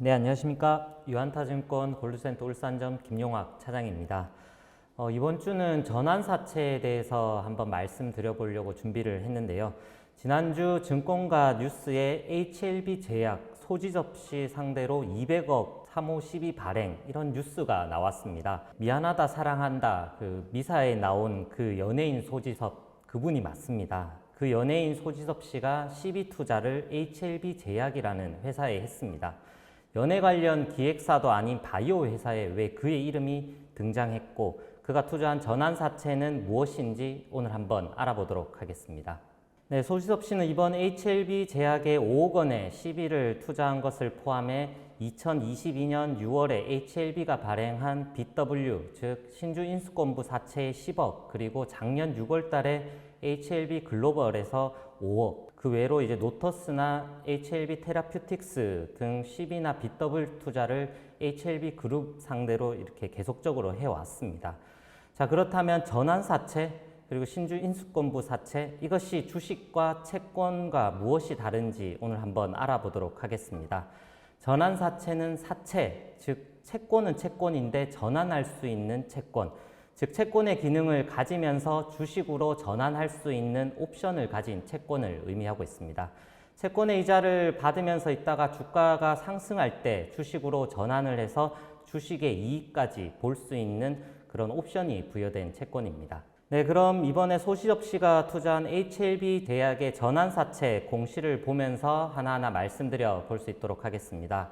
네, 안녕하십니까. 유한타증권 골드센터 울산점 김용학 차장입니다. 이번 주는 전환사채에 대해서 한번 말씀드려보려고 준비를 했는데요. 지난주 증권가 뉴스에 HLB 제약 소지 접시 상대로 200억 3호 시비 발행 이런 뉴스가 나왔습니다. 미안하다 사랑한다 그 미사에 나온 그 연예인 소지섭 그분이 맞습니다. 그 연예인 소지섭 씨가 시비 투자를 HLB 제약이라는 회사에 했습니다. 연예 관련 기획사도 아닌 바이오 회사에 왜 그의 이름이 등장했고 그가 투자한 전환사채는 무엇인지 오늘 한번 알아보도록 하겠습니다. 네, 소지섭 씨는 이번 HLB 제약에 5억 원의 시비를 투자한 것을 포함해 2022년 6월에 HLB가 발행한 BW, 즉 신주인수권부 사채 10억, 그리고 작년 6월 달에 HLB 글로벌에서 5억, 그 외로 이제 노터스나 HLB 테라퓨틱스 등 시비나 BW 투자를 HLB 그룹 상대로 이렇게 계속적으로 해왔습니다. 자, 그렇다면 전환사채 그리고 신주인수권부 사채, 이것이 주식과 채권과 무엇이 다른지 오늘 한번 알아보도록 하겠습니다. 전환사채는 사채, 즉 채권은 채권인데 전환할 수 있는 채권, 즉 채권의 기능을 가지면서 주식으로 전환할 수 있는 옵션을 가진 채권을 의미하고 있습니다. 채권의 이자를 받으면서 있다가 주가가 상승할 때 주식으로 전환을 해서 주식의 이익까지 볼 수 있는 그런 옵션이 부여된 채권입니다. 네, 그럼 이번에 소지섭 씨가 투자한 HLB 제약의 전환사채 공시를 보면서 하나하나 말씀드려 볼 수 있도록 하겠습니다.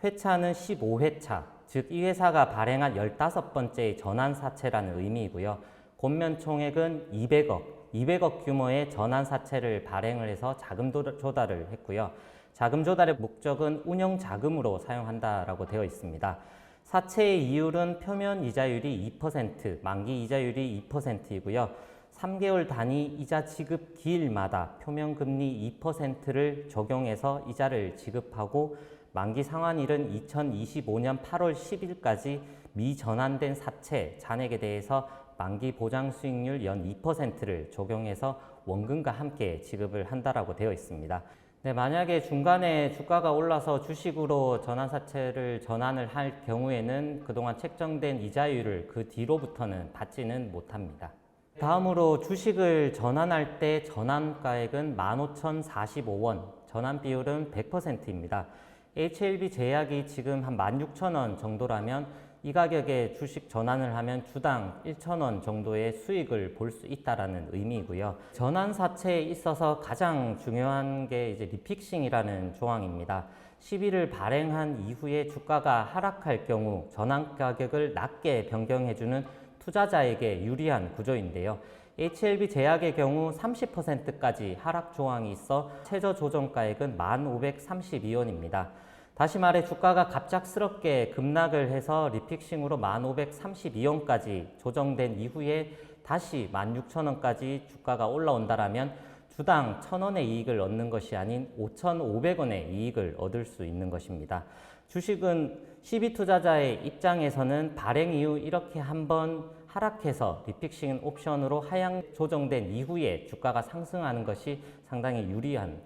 회차는 15회차, 즉 이 회사가 발행한 15번째의 전환사채라는 의미이고요. 권면 총액은 200억 규모의 전환사채를 발행을 해서 자금 조달을 했고요. 자금 조달의 목적은 운영자금으로 사용한다라고 되어 있습니다. 사채의 이율은 표면 이자율이 2%, 만기 이자율이 2%이고요. 3개월 단위 이자 지급 기일마다 표면 금리 2%를 적용해서 이자를 지급하고 만기 상환일은 2025년 8월 10일까지 미전환된 사채 잔액에 대해서 만기 보장 수익률 연 2%를 적용해서 원금과 함께 지급을 한다라고 되어 있습니다. 네, 만약에 중간에 주가가 올라서 주식으로 전환사채를 전환을 할 경우에는 그동안 책정된 이자율을 그 뒤로부터는 받지는 못합니다. 다음으로 주식을 전환할 때 전환가액은 15,045원, 전환 비율은 100%입니다. HLB 제약이 지금 한 16,000원 정도라면 이 가격에 주식 전환을 하면 주당 1,000원 정도의 수익을 볼 수 있다라는 의미이고요. 전환사채에 있어서 가장 중요한 게 이제 리픽싱이라는 조항입니다. 시비를 발행한 이후에 주가가 하락할 경우 전환 가격을 낮게 변경해주는 투자자에게 유리한 구조인데요. HLB 제약의 경우 30%까지 하락 조항이 있어 최저 조정가액은 1,532원입니다. 다시 말해 주가가 갑작스럽게 급락을 해서 리픽싱으로 1,532원까지 조정된 이후에 다시 16,000원까지 주가가 올라온다라면 주당 1,000원의 이익을 얻는 것이 아닌 5,500원의 이익을 얻을 수 있는 것입니다. 주식은 시비 투자자의 입장에서는 발행 이후 이렇게 한번 하락해서 리픽싱 옵션으로 하향 조정된 이후에 주가가 상승하는 것이 상당히 유리한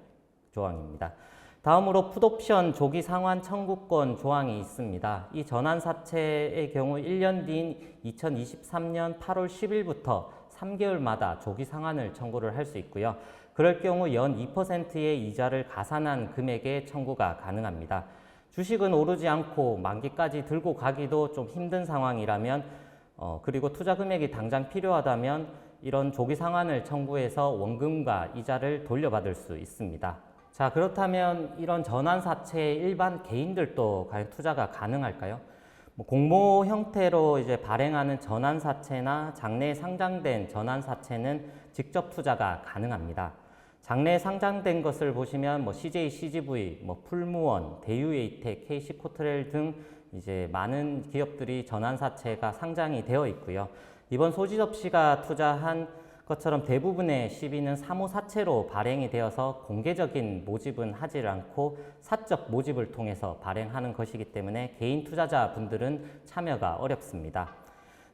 조항입니다. 다음으로 풋옵션 조기 상환 청구권 조항이 있습니다. 이 전환사채의 경우 1년 뒤인 2023년 8월 10일부터 3개월마다 조기 상환을 청구를 할 수 있고요. 그럴 경우 연 2%의 이자를 가산한 금액의 청구가 가능합니다. 주식은 오르지 않고 만기까지 들고 가기도 좀 힘든 상황이라면 그리고 투자 금액이 당장 필요하다면 이런 조기 상환을 청구해서 원금과 이자를 돌려받을 수 있습니다. 자, 그렇다면 이런 전환사채에 일반 개인들도 과연 투자가 가능할까요? 공모 형태로 이제 발행하는 전환사채나 장내에 상장된 전환사채는 직접 투자가 가능합니다. 장내에 상장된 것을 보시면 CJ, CGV, 풀무원, 대유에이텍, KC코트렐 등 이제 많은 기업들이 전환사채가 상장이 되어 있고요. 이번 소지섭 씨가 투자한 것처럼 대부분의 시비는 사모사채로 발행이 되어서 공개적인 모집은 하지 않고 사적 모집을 통해서 발행하는 것이기 때문에 개인 투자자분들은 참여가 어렵습니다.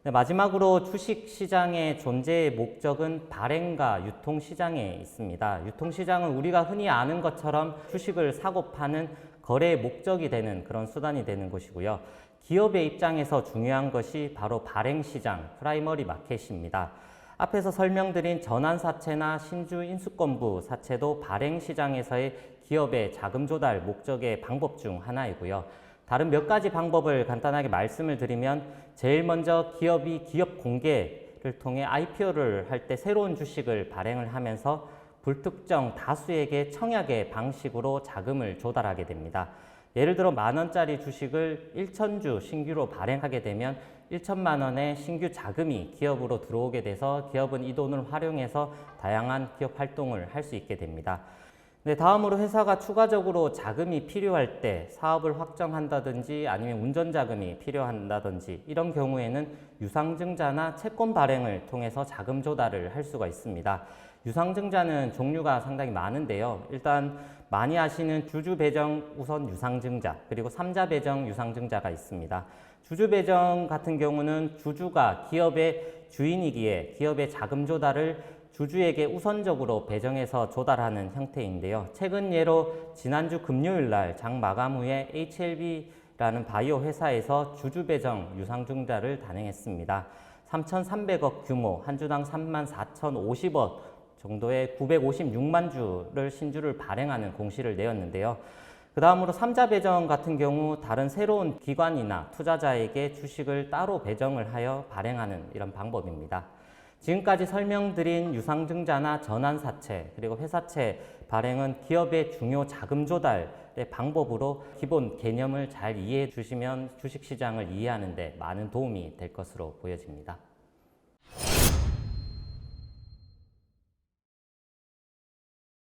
마지막으로 주식시장의 존재의 목적은 발행과 유통시장에 있습니다. 유통시장은 우리가 흔히 아는 것처럼 주식을 사고 파는 거래의 목적이 되는 그런 수단이 되는 것이고요. 기업의 입장에서 중요한 것이 바로 발행시장, 프라이머리 마켓입니다. 앞에서 설명드린 전환사채나 신주 인수권부 사채도 발행시장에서의 기업의 자금 조달 목적의 방법 중 하나이고요. 다른 몇 가지 방법을 간단하게 말씀을 드리면 제일 먼저 기업이 기업 공개를 통해 IPO를 할 때 새로운 주식을 발행을 하면서 불특정 다수에게 청약의 방식으로 자금을 조달하게 됩니다. 예를 들어 10,000원짜리 주식을 1,000주 신규로 발행하게 되면 1천만 원의 신규 자금이 기업으로 들어오게 돼서 기업은 이 돈을 활용해서 다양한 기업 활동을 할 수 있게 됩니다. 네, 다음으로 회사가 추가적으로 자금이 필요할 때 사업을 확정한다든지 아니면 운전 자금이 필요한다든지 이런 경우에는 유상증자나 채권 발행을 통해서 자금 조달을 할 수가 있습니다. 유상증자는 종류가 상당히 많은데요. 일단 많이 아시는 주주배정 우선 유상증자 그리고 3자 배정 유상증자가 있습니다. 주주배정 같은 경우는 주주가 기업의 주인이기에 기업의 자금 조달을 주주에게 우선적으로 배정해서 조달하는 형태인데요. 최근 예로 지난주 금요일 날 장 마감 후에 HLB라는 바이오 회사에서 주주배정 유상증자를 단행했습니다. 3,300억 규모, 한 주당 34,050원 정도의 956만 주를 신주를 발행하는 공시를 내었는데요. 그 다음으로 3자 배정 같은 경우 다른 새로운 기관이나 투자자에게 주식을 따로 배정을 하여 발행하는 이런 방법입니다. 지금까지 설명드린 유상증자나 전환사채 그리고 회사채 발행은 기업의 중요 자금 조달의 방법으로 기본 개념을 잘 이해해 주시면 주식시장을 이해하는 데 많은 도움이 될 것으로 보여집니다.